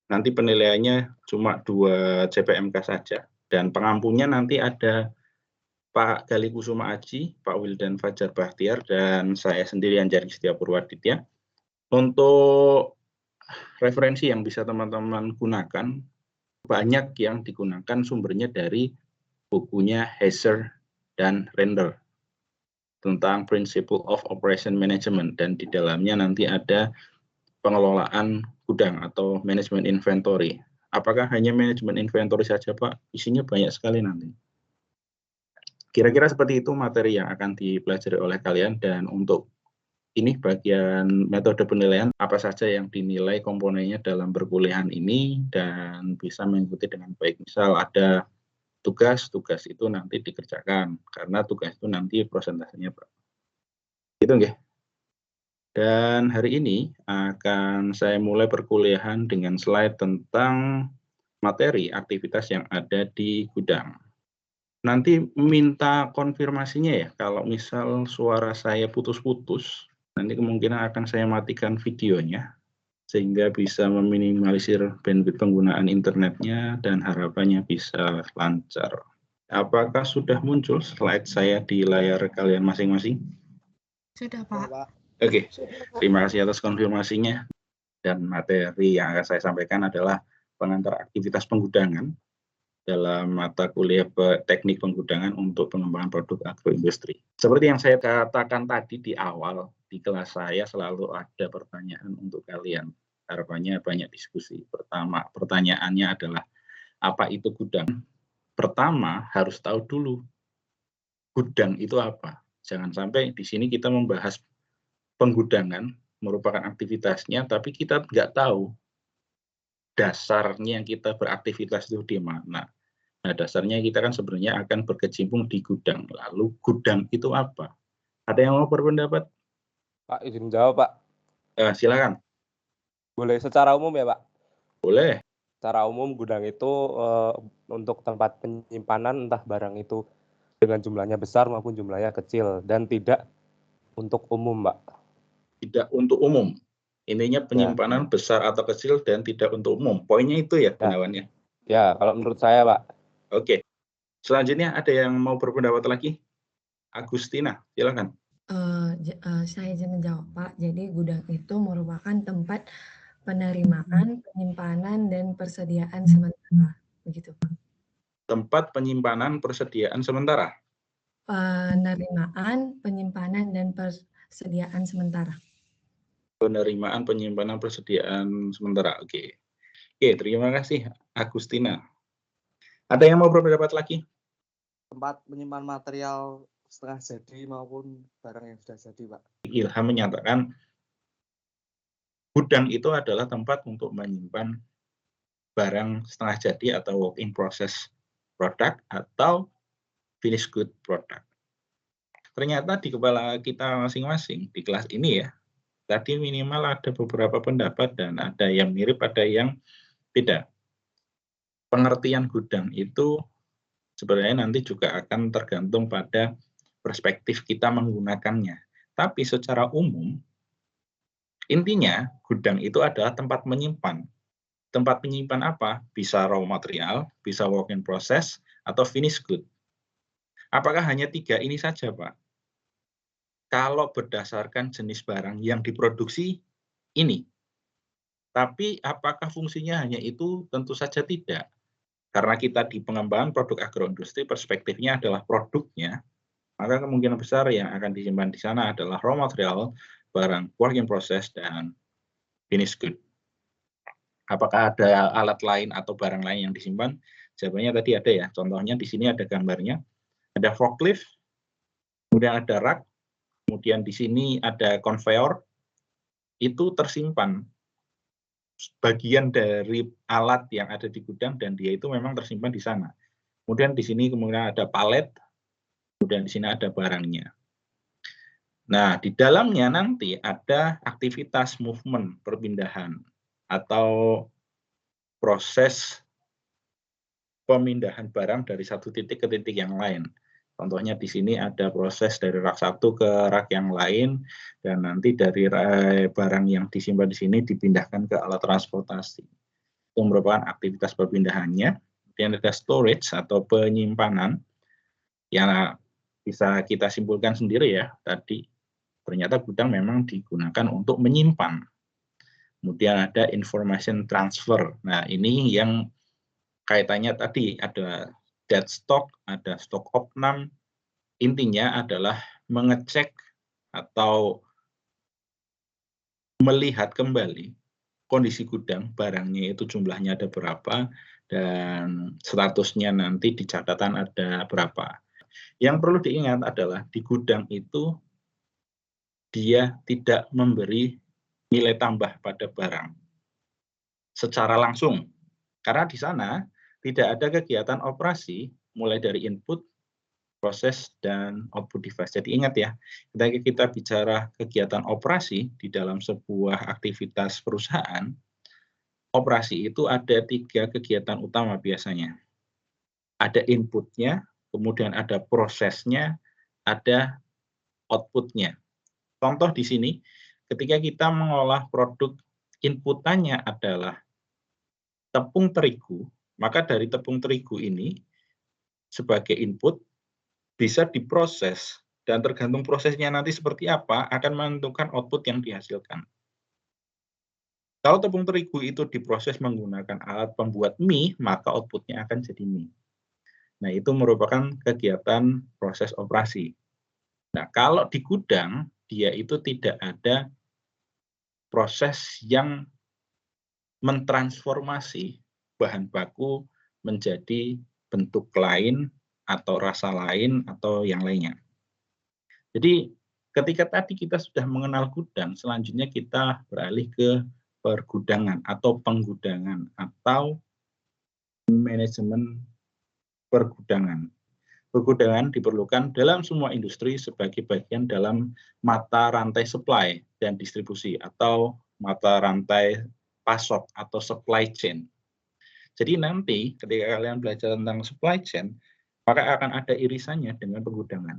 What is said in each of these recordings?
nanti penilaiannya cuma 2 CPMK saja, dan pengampunya nanti ada Pak Gali Kusuma Aji, Pak Wildan Fajar Bahtiar, dan saya sendiri Anjari Setia Purwaditya. Untuk referensi yang bisa teman-teman gunakan, banyak yang digunakan sumbernya dari bukunya Heiser dan Render tentang Principle of Operation Management, dan di dalamnya nanti ada pengelolaan gudang atau manajemen inventory. Apakah hanya manajemen inventory saja, Pak? Isinya banyak sekali nanti. Kira-kira seperti itu materi yang akan dipelajari oleh kalian, dan untuk ini bagian metode penilaian apa saja yang dinilai komponennya dalam perkuliahan ini dan bisa mengikuti dengan baik. Misal ada tugas itu nanti dikerjakan karena tugas itu nanti prosentasenya Pak. Gitu nggih. Dan hari ini akan saya mulai perkuliahan dengan slide tentang materi aktivitas yang ada di gudang. Nanti minta konfirmasinya ya, kalau misal suara saya putus-putus, nanti kemungkinan akan saya matikan videonya, sehingga bisa meminimalisir bandwidth penggunaan internetnya dan harapannya bisa lancar. Apakah sudah muncul slide saya di layar kalian masing-masing? Sudah, Pak. Oke, terima kasih atas konfirmasinya. Dan materi yang akan saya sampaikan adalah pengantar aktivitas penggudangan dalam mata kuliah teknik penggudangan untuk pengembangan produk agroindustri. Seperti yang saya katakan tadi di awal, di kelas saya selalu ada pertanyaan untuk kalian. Harapannya banyak diskusi. Pertama, pertanyaannya adalah, apa itu gudang? Pertama, harus tahu dulu, gudang itu apa? Jangan sampai di sini kita membahas penggudangan, merupakan aktivitasnya, tapi kita nggak tahu dasarnya kita beraktivitas itu di mana. Nah, dasarnya kita kan sebenarnya akan berkecimpung di gudang. Lalu gudang itu apa? Ada yang mau berpendapat? Pak, izin jawab, Pak. Silakan. Boleh secara umum ya, Pak? Boleh. Secara umum gudang itu untuk tempat penyimpanan entah barang itu dengan jumlahnya besar maupun jumlahnya kecil, dan tidak untuk umum, Pak. Tidak untuk umum. Ininya penyimpanan besar atau kecil dan tidak untuk umum. Poinnya itu ya, gunawannya. Ya, kalau menurut saya, Pak. Oke. Selanjutnya ada yang mau berpendapat lagi? Agustina, silakan. Saya izin menjawab, Pak. Jadi gudang itu merupakan tempat penerimaan, penyimpanan, dan persediaan sementara. Begitu, Pak. Tempat penyimpanan persediaan sementara. Penerimaan, penyimpanan, dan persediaan sementara. Penerimaan, penyimpanan, persediaan sementara. Oke. Oke, terima kasih Agustina. Ada yang mau berpendapat lagi? Tempat menyimpan material setengah jadi maupun barang yang sudah jadi, Pak. Ilham menyatakan gudang itu adalah tempat untuk menyimpan barang setengah jadi atau work in process product atau finished good product. Ternyata di kepala kita masing-masing di kelas ini ya, tadi minimal ada beberapa pendapat dan ada yang mirip, ada yang beda. Pengertian gudang itu sebenarnya nanti juga akan tergantung pada perspektif kita menggunakannya. Tapi secara umum, intinya gudang itu adalah tempat menyimpan. Tempat menyimpan apa? Bisa raw material, bisa work in process, atau finished good. Apakah hanya 3 ini saja, Pak? Kalau berdasarkan jenis barang yang diproduksi, ini. Tapi apakah fungsinya hanya itu? Tentu saja tidak. Karena kita di pengembangan produk agroindustri, perspektifnya adalah produknya, maka kemungkinan besar yang akan disimpan di sana adalah raw material, barang work in process, dan finished good. Apakah ada alat lain atau barang lain yang disimpan? Jawabannya tadi ada ya. Contohnya di sini ada gambarnya. Ada forklift, kemudian ada rak, kemudian di sini ada conveyor. Itu tersimpan bagian dari alat yang ada di gudang dan dia itu memang tersimpan di sana. Kemudian di sini kemudian ada palet, kemudian di sini ada barangnya. Nah, di dalamnya nanti ada aktivitas movement, perpindahan, atau proses pemindahan barang dari satu titik ke titik yang lain. Contohnya di sini ada proses dari rak satu ke rak yang lain, dan nanti dari barang yang disimpan di sini dipindahkan ke alat transportasi. itu merupakan aktivitas perpindahannya. Kemudian ada storage atau penyimpanan, yang bisa kita simpulkan sendiri ya tadi, ternyata gudang memang digunakan untuk menyimpan. Kemudian ada information transfer. Nah, ini yang kaitannya tadi ada dead stock, ada stok opnam. Intinya adalah mengecek atau melihat kembali kondisi gudang, barangnya itu jumlahnya ada berapa, dan statusnya nanti di catatan ada berapa. Yang perlu diingat adalah di gudang itu dia tidak memberi nilai tambah pada barang secara langsung. Karena di sana tidak ada kegiatan operasi mulai dari input, proses, dan output device. Jadi ingat ya, ketika kita bicara kegiatan operasi di dalam sebuah aktivitas perusahaan, operasi itu ada 3 kegiatan utama biasanya. Ada inputnya, kemudian ada prosesnya, ada outputnya. Contoh di sini, ketika kita mengolah produk, inputannya adalah tepung terigu, maka dari tepung terigu ini sebagai input bisa diproses, dan tergantung prosesnya nanti seperti apa akan menentukan output yang dihasilkan. Kalau tepung terigu itu diproses menggunakan alat pembuat mie, maka outputnya akan jadi mie. Nah, itu merupakan kegiatan proses operasi. Nah, kalau di gudang, dia itu tidak ada proses yang mentransformasi bahan baku menjadi bentuk lain atau rasa lain atau yang lainnya. Jadi ketika tadi kita sudah mengenal gudang, selanjutnya kita beralih ke pergudangan atau penggudangan atau manajemen pergudangan. Pergudangan diperlukan dalam semua industri sebagai bagian dalam mata rantai supply dan distribusi atau mata rantai pasok atau supply chain. Jadi nanti ketika kalian belajar tentang supply chain, maka akan ada irisannya dengan pergudangan.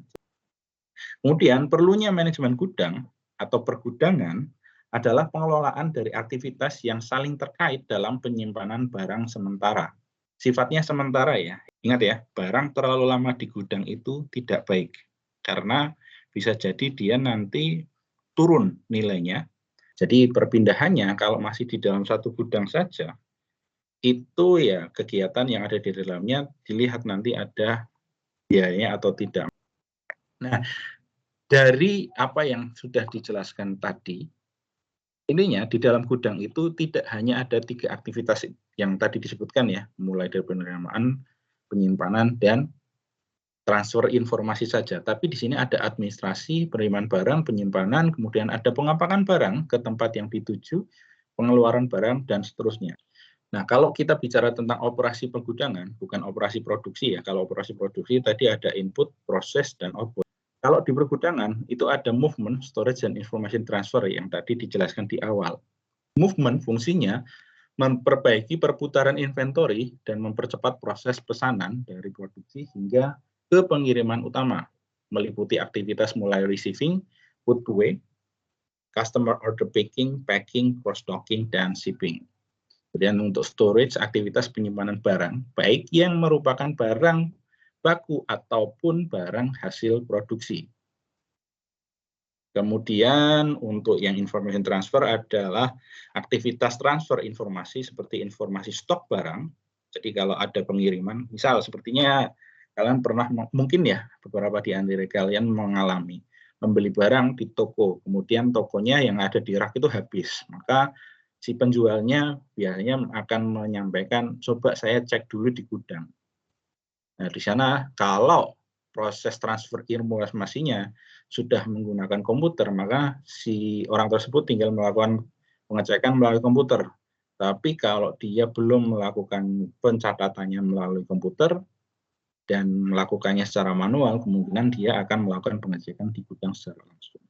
Kemudian perlunya manajemen gudang atau pergudangan adalah pengelolaan dari aktivitas yang saling terkait dalam penyimpanan barang sementara. Sifatnya sementara ya. Ingat ya, barang terlalu lama di gudang itu tidak baik. Karena bisa jadi dia nanti turun nilainya. Jadi perpindahannya kalau masih di dalam satu gudang saja, itu ya kegiatan yang ada di dalamnya dilihat nanti ada biayanya atau tidak. Nah, dari apa yang sudah dijelaskan tadi, intinya di dalam gudang itu tidak hanya ada 3 aktivitas yang tadi disebutkan ya, mulai dari penerimaan, penyimpanan, dan transfer informasi saja. Tapi di sini ada administrasi, penerimaan barang, penyimpanan, kemudian ada pengapakan barang ke tempat yang dituju, pengeluaran barang, dan seterusnya. Nah, kalau kita bicara tentang operasi pergudangan, bukan operasi produksi ya. Kalau operasi produksi tadi ada input, proses, dan output. Kalau di pergudangan itu ada movement, storage, dan information transfer yang tadi dijelaskan di awal. Movement fungsinya memperbaiki perputaran inventory dan mempercepat proses pesanan dari produksi hingga ke pengiriman utama, meliputi aktivitas mulai receiving, put away, customer order picking, packing, cross-docking, dan shipping. Kemudian untuk storage, aktivitas penyimpanan barang, baik yang merupakan barang baku ataupun barang hasil produksi. Kemudian untuk yang information transfer adalah aktivitas transfer informasi seperti informasi stok barang. Jadi kalau ada pengiriman, misal sepertinya kalian pernah mungkin ya beberapa di antara kalian mengalami membeli barang di toko, kemudian tokonya yang ada di rak itu habis, maka si penjualnya biasanya akan menyampaikan, coba saya cek dulu di gudang. Nah, di sana kalau proses transfer informasinya sudah menggunakan komputer, maka si orang tersebut tinggal melakukan pengecekan melalui komputer. Tapi kalau dia belum melakukan pencatatannya melalui komputer dan melakukannya secara manual, kemungkinan dia akan melakukan pengecekan di gudang secara langsung.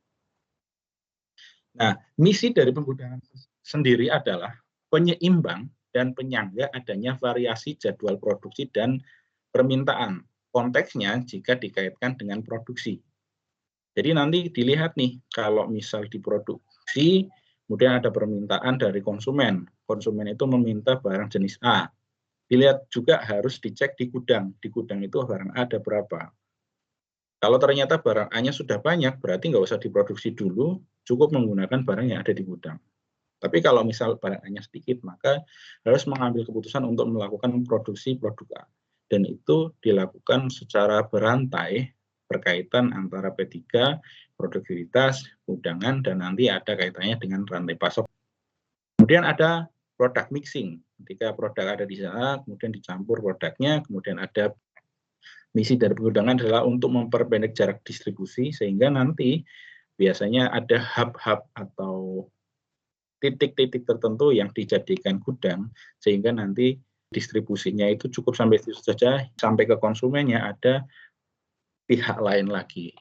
Nah, misi dari penggudangan sendiri adalah penyeimbang dan penyangga adanya variasi jadwal produksi dan permintaan. Konteksnya jika dikaitkan dengan produksi. Jadi nanti dilihat nih, kalau misal di produksi Kemudian ada permintaan dari konsumen. Konsumen itu meminta barang jenis A. Dilihat juga harus dicek di gudang. Di gudang itu barang A ada berapa. Kalau ternyata barang A-nya sudah banyak, berarti nggak usah diproduksi dulu, cukup menggunakan barang yang ada di gudang. Tapi kalau misal barang A-nya sedikit, maka harus mengambil keputusan untuk melakukan produksi produk A. Dan itu dilakukan secara berantai, berkaitan antara P3, produktivitas, gudangan, dan nanti ada kaitannya dengan rantai pasok. Kemudian ada product mixing. Ketika produk ada di sana, kemudian dicampur produknya, kemudian ada misi dari pengudangan adalah untuk memperpendek jarak distribusi, sehingga nanti biasanya ada hub-hub atau titik-titik tertentu yang dijadikan gudang, sehingga nanti distribusinya itu cukup sampai situ saja, sampai ke konsumennya ada pihak lain lagi.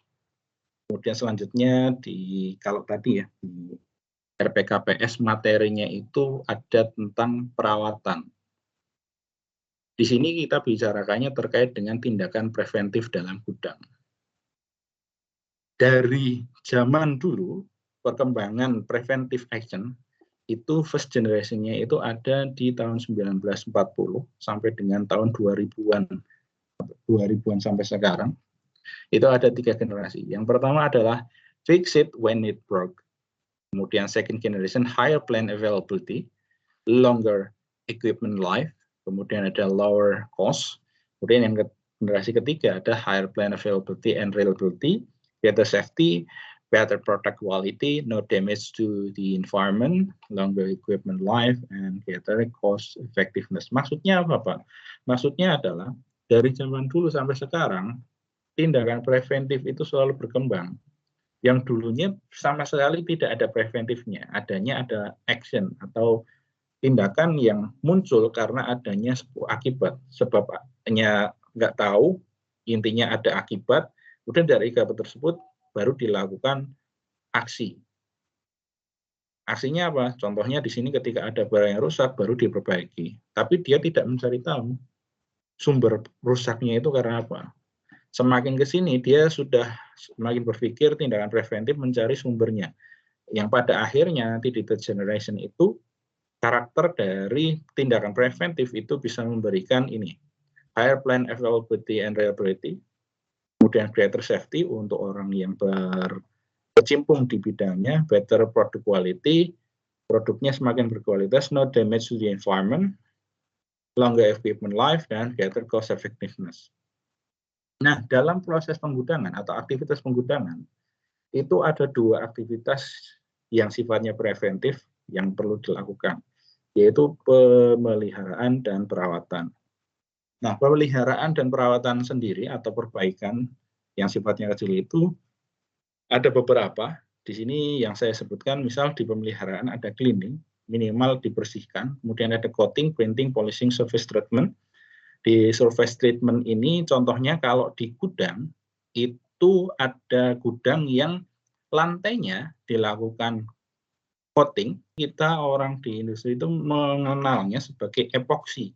Kemudian selanjutnya kalau tadi ya di RPKPS materinya itu ada tentang perawatan. Di sini kita bicarakannya terkait dengan tindakan preventif dalam gudang. Dari zaman dulu perkembangan preventive action itu first generation-nya itu ada di tahun 1940 sampai dengan tahun 2000-an sampai sekarang. Itu ada 3 generasi. Yang pertama adalah fix it when it broke. Kemudian second generation higher plant availability, longer equipment life, kemudian ada lower cost. Kemudian yang generasi ketiga ada higher plant availability and reliability, better safety, better product quality, no damage to the environment, longer equipment life, and better cost effectiveness. Maksudnya apa, Pak? Maksudnya adalah dari zaman dulu sampai sekarang tindakan preventif itu selalu berkembang. Yang dulunya sama sekali tidak ada preventifnya, adanya ada action atau tindakan yang muncul karena adanya sebuah akibat. Sebabnya nggak tahu, intinya ada akibat, kemudian dari akibat tersebut baru dilakukan aksi. Aksinya apa? Contohnya di sini ketika ada barang yang rusak baru diperbaiki, tapi dia tidak mencari tahu sumber rusaknya itu karena apa. Semakin ke sini dia sudah semakin berpikir tindakan preventif mencari sumbernya. Yang pada akhirnya nanti di third generation itu karakter dari tindakan preventif itu bisa memberikan ini higher plant availability and reliability, kemudian greater safety untuk orang yang berkecimpung di bidangnya, better product quality, produknya semakin berkualitas, no damage to the environment, longer equipment life, dan greater cost effectiveness. Nah, dalam proses penggudangan atau aktivitas penggudangan, itu ada 2 aktivitas yang sifatnya preventif yang perlu dilakukan, yaitu pemeliharaan dan perawatan. Nah, pemeliharaan dan perawatan sendiri atau perbaikan yang sifatnya kecil itu ada beberapa. Di sini yang saya sebutkan, misal di pemeliharaan ada cleaning, minimal dibersihkan, kemudian ada coating, printing, polishing, surface treatment. Di surface treatment ini contohnya kalau di gudang itu ada gudang yang lantainya dilakukan coating, kita orang di industri itu mengenalnya sebagai epoksi.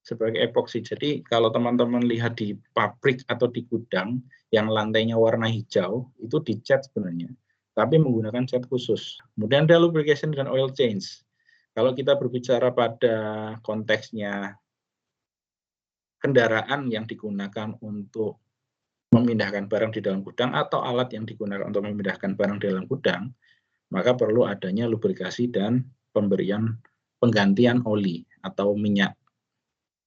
Sebagai epoksi. Jadi kalau teman-teman lihat di pabrik atau di gudang yang lantainya warna hijau itu dicat sebenarnya, tapi menggunakan cat khusus. Kemudian ada lubrication dan oil change. Kalau kita berbicara pada konteksnya kendaraan yang digunakan untuk memindahkan barang di dalam gudang atau alat yang digunakan untuk memindahkan barang di dalam gudang, maka perlu adanya lubrikasi dan pemberian penggantian oli atau minyak.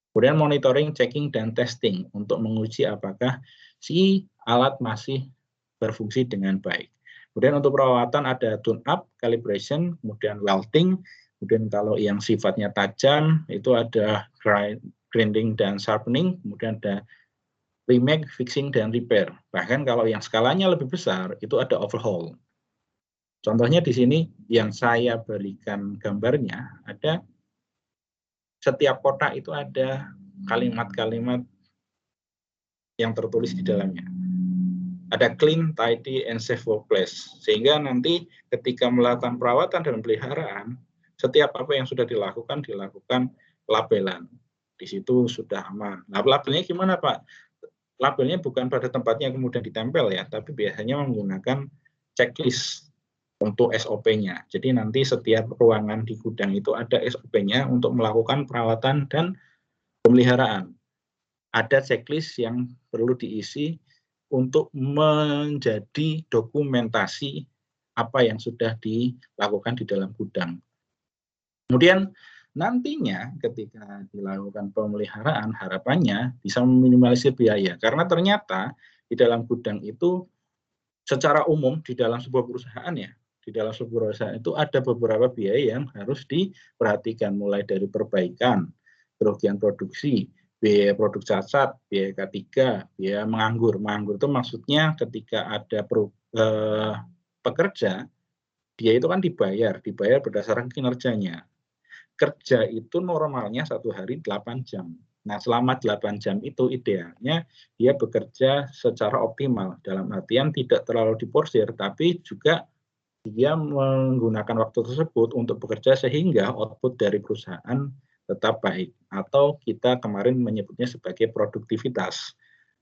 Kemudian monitoring, checking, dan testing untuk menguji apakah si alat masih berfungsi dengan baik. Kemudian untuk perawatan ada tune up, calibration, kemudian welding, kemudian kalau yang sifatnya tajam itu ada grinding dan sharpening, kemudian ada remake, fixing, dan repair. Bahkan kalau yang skalanya lebih besar itu ada overhaul. Contohnya di sini yang saya berikan gambarnya ada setiap kotak itu ada kalimat-kalimat yang tertulis di dalamnya. Ada clean, tidy, and safe workplace. Sehingga nanti ketika melakukan perawatan dan pemeliharaan, setiap apa yang sudah dilakukan labelan. Di situ sudah aman. Nah, labelnya gimana, Pak? Labelnya bukan pada tempatnya kemudian ditempel ya, tapi biasanya menggunakan checklist. untuk SOP-nya. Jadi nanti setiap ruangan di gudang itu ada SOP-nya untuk melakukan perawatan dan pemeliharaan. Ada checklist yang perlu diisi untuk menjadi dokumentasi apa yang sudah dilakukan di dalam gudang. Kemudian nantinya ketika dilakukan pemeliharaan, harapannya bisa meminimalisir biaya. Karena ternyata di dalam gudang itu secara umum di dalam sebuah perusahaan ya, di dalam sebuah perusahaan itu ada beberapa biaya yang harus diperhatikan, mulai dari perbaikan, kerugian produksi, biaya produk cacat, biaya K3, biaya menganggur. Menganggur itu maksudnya ketika ada pekerja, dia itu kan dibayar berdasarkan kinerjanya. Kerja itu normalnya 1 hari 8 jam. Nah, selama 8 jam itu idealnya dia bekerja secara optimal. Dalam artian tidak terlalu diporsir, tapi juga dia menggunakan waktu tersebut untuk bekerja sehingga output dari perusahaan tetap baik. Atau kita kemarin menyebutnya sebagai produktivitas.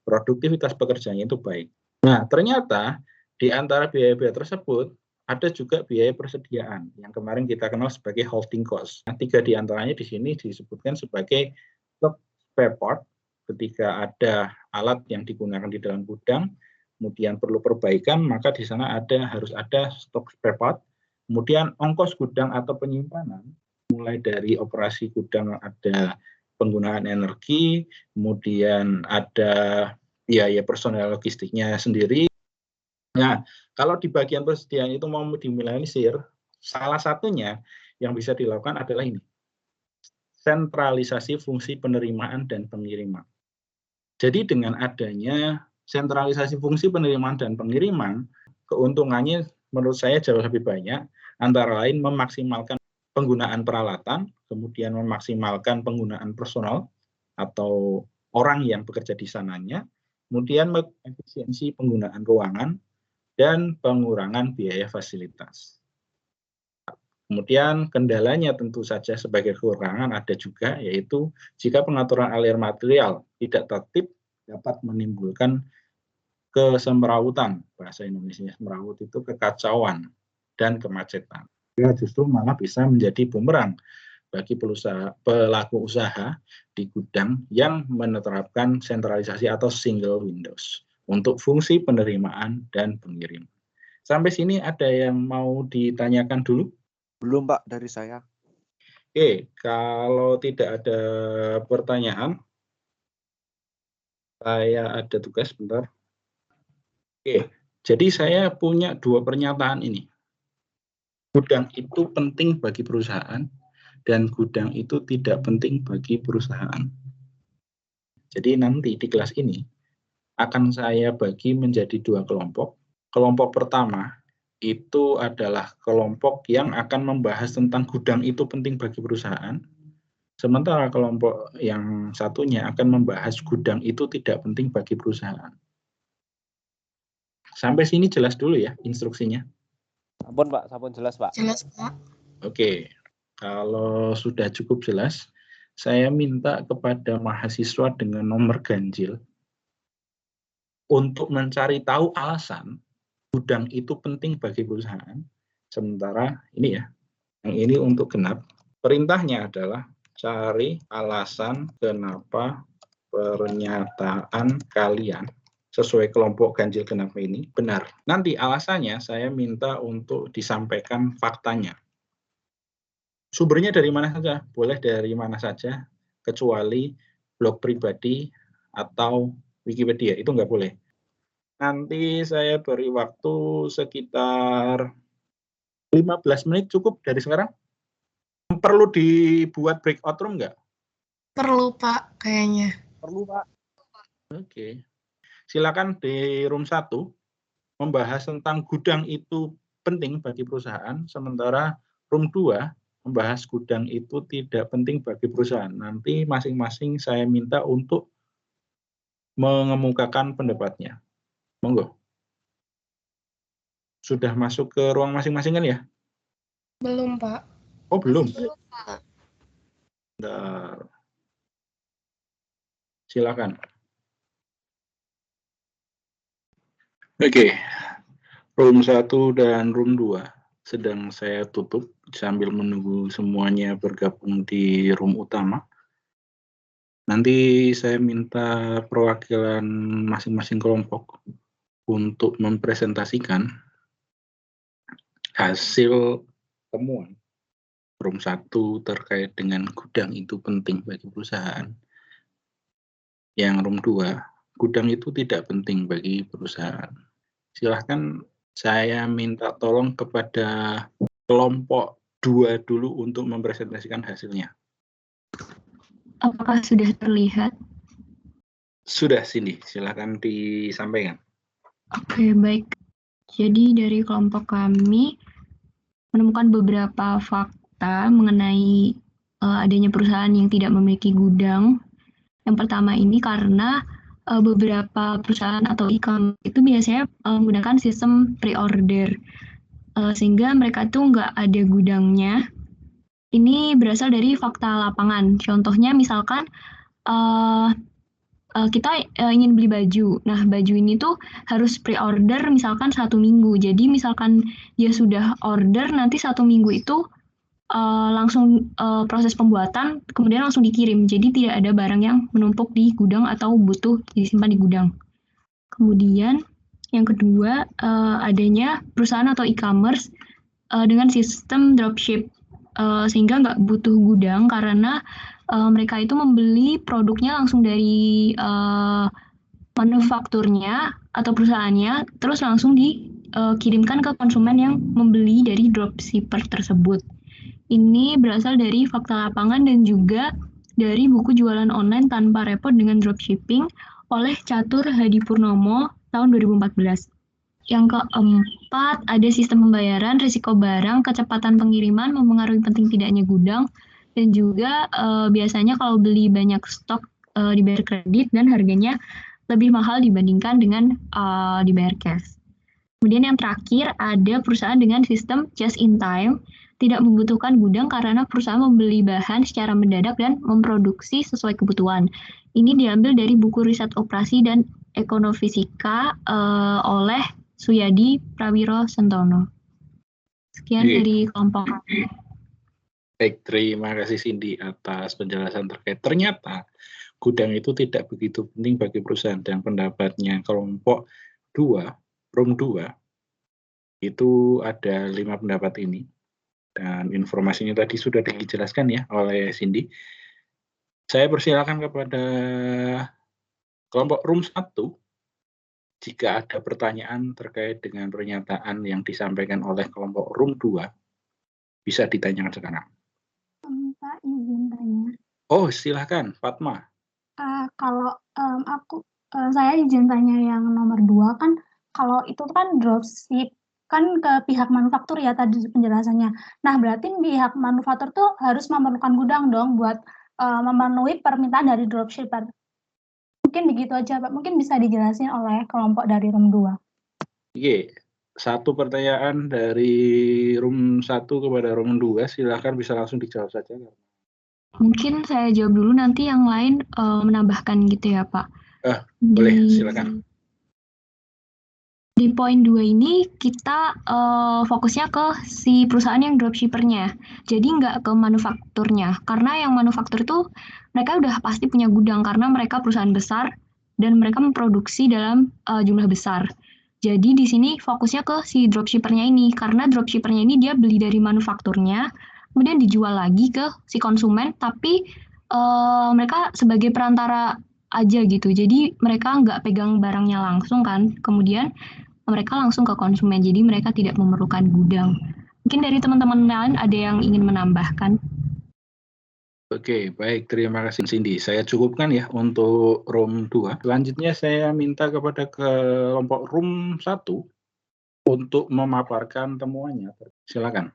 Produktivitas pekerjaannya itu baik. Nah, ternyata di antara biaya-biaya tersebut ada juga biaya persediaan yang kemarin kita kenal sebagai holding cost. Nah, 3 di antaranya di sini disebutkan sebagai spare part ketika ada alat yang digunakan di dalam gudang, kemudian perlu perbaikan, maka di sana harus ada stok spare part. Kemudian ongkos gudang atau penyimpanan, mulai dari operasi gudang ada penggunaan energi, kemudian ada biaya personel logistiknya sendiri. Nah, kalau di bagian persediaan itu mau diminimalisir, salah satunya yang bisa dilakukan adalah ini, sentralisasi fungsi penerimaan dan pengiriman. Jadi dengan adanya sentralisasi fungsi penerimaan dan pengiriman, keuntungannya menurut saya jauh lebih banyak, antara lain memaksimalkan penggunaan peralatan, kemudian memaksimalkan penggunaan personal atau orang yang bekerja di sananya, kemudian efisiensi penggunaan ruangan, dan pengurangan biaya fasilitas. Kemudian kendalanya tentu saja sebagai kekurangan ada juga, yaitu jika pengaturan aliran material tidak tertib dapat menimbulkan kesemrawutan. Bahasa Indonesia semrawut itu kekacauan dan kemacetan. Ya, justru malah bisa menjadi bumerang bagi pelaku usaha di gudang yang menerapkan sentralisasi atau single windows untuk fungsi penerimaan dan pengiriman. Sampai sini ada yang mau ditanyakan dulu? Belum, Pak, dari saya. Oke, kalau tidak ada pertanyaan, saya ada tugas bentar. Oke, jadi saya punya 2 pernyataan ini. Gudang itu penting bagi perusahaan, dan gudang itu tidak penting bagi perusahaan. Jadi nanti di kelas ini akan saya bagi menjadi 2 kelompok. Kelompok pertama itu adalah kelompok yang akan membahas tentang gudang itu penting bagi perusahaan. Sementara kelompok yang satunya akan membahas gudang itu tidak penting bagi perusahaan. Sampai sini jelas dulu ya instruksinya? Sampun Pak, sampun jelas Pak. Jelas, Pak. Oke, kalau sudah cukup jelas, saya minta kepada mahasiswa dengan nomor ganjil untuk mencari tahu alasan gudang itu penting bagi perusahaan. Sementara ini ya, yang ini untuk genap. Perintahnya adalah cari alasan kenapa pernyataan kalian sesuai kelompok ganjil genap ini benar. Nanti alasannya saya minta untuk disampaikan faktanya. Sumbernya dari mana saja? Boleh dari mana saja, kecuali blog pribadi atau Wikipedia, itu nggak boleh. Nanti saya beri waktu sekitar 15 menit cukup dari sekarang. Perlu dibuat breakout room nggak? Perlu, Pak, kayaknya. Perlu Pak. Oke. Silakan di room 1 membahas tentang gudang itu penting bagi perusahaan, sementara room 2 membahas gudang itu tidak penting bagi perusahaan. Nanti masing-masing saya minta untuk mengemukakan pendapatnya. Monggo. Sudah masuk ke ruang masing-masing kan ya? Belum, Pak. Oh, belum. Belum, Pak. Bentar. Silakan. Oke. Room 1 dan room 2. sedang saya tutup sambil menunggu semuanya bergabung di room utama. Nanti saya minta perwakilan masing-masing kelompok untuk mempresentasikan hasil temuan room 1 terkait dengan gudang itu penting bagi perusahaan. Yang room 2, gudang itu tidak penting bagi perusahaan. Silahkan saya minta tolong kepada kelompok 2 dulu untuk mempresentasikan hasilnya. Apakah sudah terlihat? Sudah, Cindy. Silahkan disampaikan. Oke, baik. Jadi dari kelompok kami menemukan beberapa fakta mengenai adanya perusahaan yang tidak memiliki gudang. Yang pertama ini karena beberapa perusahaan atau e-commerce itu biasanya menggunakan sistem pre-order, sehingga mereka tuh nggak ada gudangnya. Ini berasal dari fakta lapangan. Contohnya misalkan kita ingin beli baju. Nah, baju ini tuh harus pre-order misalkan 1 minggu. Jadi misalkan dia sudah order, nanti 1 minggu itu langsung proses pembuatan, kemudian langsung dikirim. Jadi tidak ada barang yang menumpuk di gudang atau butuh disimpan di gudang. Kemudian yang kedua, adanya perusahaan atau e-commerce dengan sistem dropship, sehingga nggak butuh gudang karena mereka itu membeli produknya langsung dari manufakturnya atau perusahaannya, terus langsung dikirimkan ke konsumen yang membeli dari dropshipper tersebut. Ini berasal dari fakta lapangan dan juga dari buku jualan online tanpa repot dengan dropshipping oleh Catur Hadipurnomo tahun 2014. Yang keempat, ada sistem pembayaran, risiko barang, kecepatan pengiriman, mempengaruhi penting tidaknya gudang, dan juga biasanya kalau beli banyak stok dibayar kredit dan harganya lebih mahal dibandingkan dengan dibayar cash. Kemudian yang terakhir, ada perusahaan dengan sistem just in time, tidak membutuhkan gudang karena perusahaan membeli bahan secara mendadak dan memproduksi sesuai kebutuhan. Ini diambil dari buku riset operasi dan ekonomifisika oleh Suyadi Prawiro Sentono. Sekian dari kelompok kami. Baik, terima kasih Cindy atas penjelasan terkait. Ternyata gudang itu tidak begitu penting bagi perusahaan, dan pendapatnya kelompok 2, room 2, itu ada 5 pendapat ini. Dan informasinya tadi sudah dijelaskan ya oleh Cindy. Saya persilakan kepada kelompok room 1. Jika ada pertanyaan terkait dengan pernyataan yang disampaikan oleh kelompok room 2, bisa ditanyakan sekarang. Pak, izin tanya. Oh, silakan, Fatma. Kalau saya izin tanya yang nomor 2 kan, kalau itu kan dropship kan ke pihak manufaktur ya tadi penjelasannya. Nah, berarti pihak manufaktur tuh harus memerlukan gudang dong buat memenuhi permintaan dari dropshipper. Mungkin begitu aja, Pak. Mungkin bisa dijelasin oleh kelompok dari room 2. Oke, satu pertanyaan dari room 1 kepada room 2, silakan bisa langsung dijawab saja. Mungkin saya jawab dulu, nanti yang lain menambahkan gitu ya, Pak. Boleh, silakan. Di poin 2 ini kita fokusnya ke si perusahaan yang dropshippernya, jadi nggak ke manufakturnya. Karena yang manufaktur itu mereka udah pasti punya gudang karena mereka perusahaan besar dan mereka memproduksi dalam jumlah besar. Jadi di sini fokusnya ke si dropshippernya ini, karena dropshippernya ini dia beli dari manufakturnya, kemudian dijual lagi ke si konsumen, tapi mereka sebagai perantara aja gitu. Jadi mereka nggak pegang barangnya langsung kan. Kemudian mereka langsung ke konsumen, jadi mereka tidak memerlukan gudang. Mungkin dari teman-teman lain ada yang ingin menambahkan. Oke, baik. Terima kasih, Cindy. Saya cukupkan ya untuk room 2. Selanjutnya saya minta kepada kelompok room 1 untuk memaparkan temuannya. Silakan.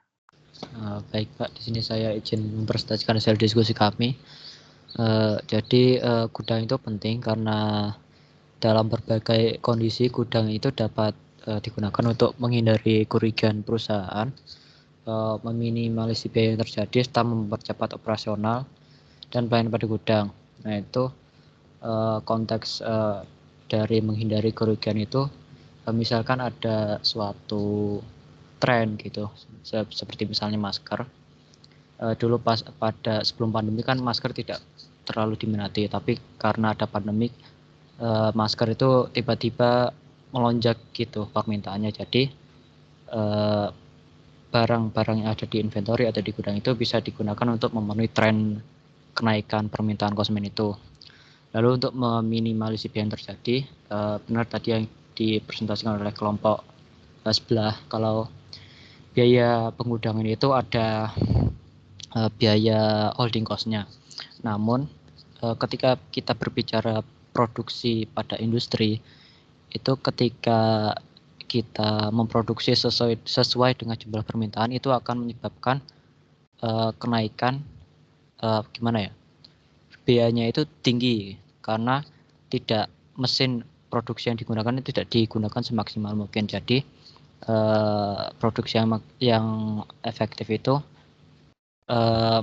Baik Pak, di sini saya izin mempresentasikan hasil diskusi kami. Jadi gudang itu penting karena dalam berbagai kondisi gudang itu dapat digunakan untuk menghindari kerugian perusahaan, meminimalisir biaya yang terjadi serta mempercepat operasional dan pelayanan pada gudang. Nah itu konteks dari menghindari kerugian itu, misalkan ada suatu tren gitu. Seperti misalnya masker. Dulu pada sebelum pandemi kan masker tidak terlalu diminati, tapi karena ada pandemi masker itu tiba-tiba melonjak gitu permintaannya. Jadi barang-barang yang ada di inventory atau di gudang itu bisa digunakan untuk memenuhi tren kenaikan permintaan konsumen itu. Lalu untuk meminimalisir biaya yang terjadi, benar tadi yang dipresentasikan oleh kelompok sebelah, kalau biaya pengudangan itu ada biaya holding cost-nya. Namun ketika kita berbicara produksi pada industri, itu ketika kita memproduksi sesuai dengan jumlah permintaan, itu akan menyebabkan kenaikan biayanya itu tinggi karena tidak mesin produksi yang digunakan tidak digunakan semaksimal mungkin. Jadi produksi yang efektif itu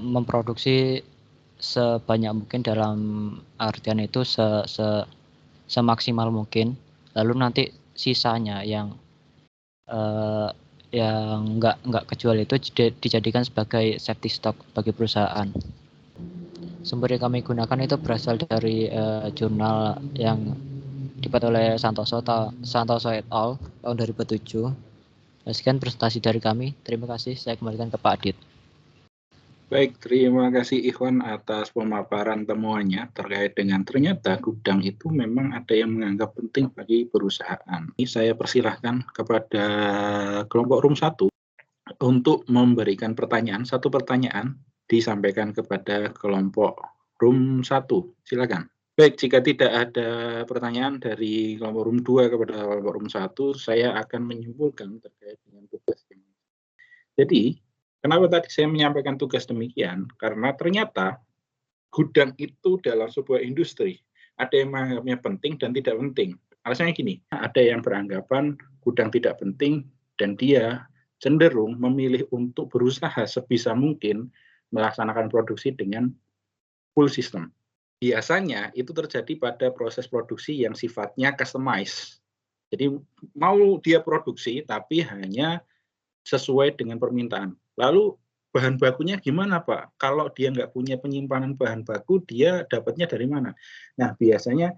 memproduksi sebanyak mungkin, dalam artian itu semaksimal mungkin. Lalu nanti sisanya yang nggak kejual itu dijadikan sebagai safety stock bagi perusahaan. Sumber yang kami gunakan itu berasal dari jurnal yang dibuat oleh Santoso et al. Tahun 2007. Sekian presentasi dari kami. Terima kasih. Saya kembalikan ke Pak Adit. Baik, terima kasih Ikhwan atas pemaparan temuannya terkait dengan ternyata gudang itu memang ada yang menganggap penting bagi perusahaan. Ini saya persilahkan kepada kelompok room 1 untuk memberikan satu pertanyaan disampaikan kepada kelompok room 1. Silakan. Baik, jika tidak ada pertanyaan dari kelompok room 2 kepada kelompok room 1, saya akan menyimpulkan terkait dengan tugas ini. Jadi, kenapa tadi saya menyampaikan tugas demikian? Karena ternyata gudang itu dalam sebuah industri ada yang menganggapnya penting dan tidak penting. Alasannya gini, ada yang beranggapan gudang tidak penting dan dia cenderung memilih untuk berusaha sebisa mungkin melaksanakan produksi dengan full system. Biasanya itu terjadi pada proses produksi yang sifatnya customized. Jadi mau dia produksi tapi hanya sesuai dengan permintaan. Lalu bahan bakunya gimana Pak? Kalau dia nggak punya penyimpanan bahan baku, dia dapatnya dari mana? Nah, biasanya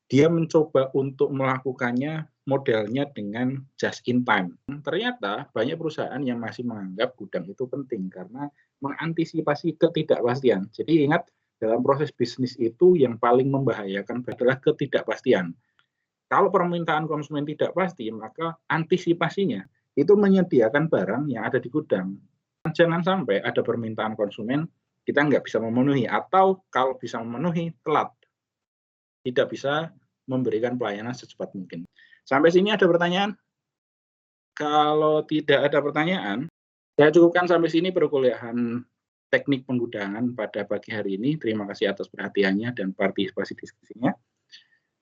dia mencoba untuk melakukannya modelnya dengan just in time. Ternyata banyak perusahaan yang masih menganggap gudang itu penting karena mengantisipasi ketidakpastian. Jadi ingat, dalam proses bisnis itu yang paling membahayakan adalah ketidakpastian. Kalau permintaan konsumen tidak pasti, maka antisipasinya itu menyediakan barang yang ada di gudang. Jangan sampai ada permintaan konsumen kita nggak bisa memenuhi, atau kalau bisa memenuhi telat, tidak bisa memberikan pelayanan secepat mungkin. Sampai sini ada pertanyaan? Kalau tidak ada pertanyaan, saya cukupkan sampai sini perkuliahan teknik penggudangan pada pagi hari ini. Terima kasih atas perhatiannya dan partisipasi diskusinya.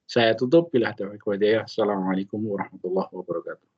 Saya tutup. Assalamualaikum warahmatullahi wabarakatuh.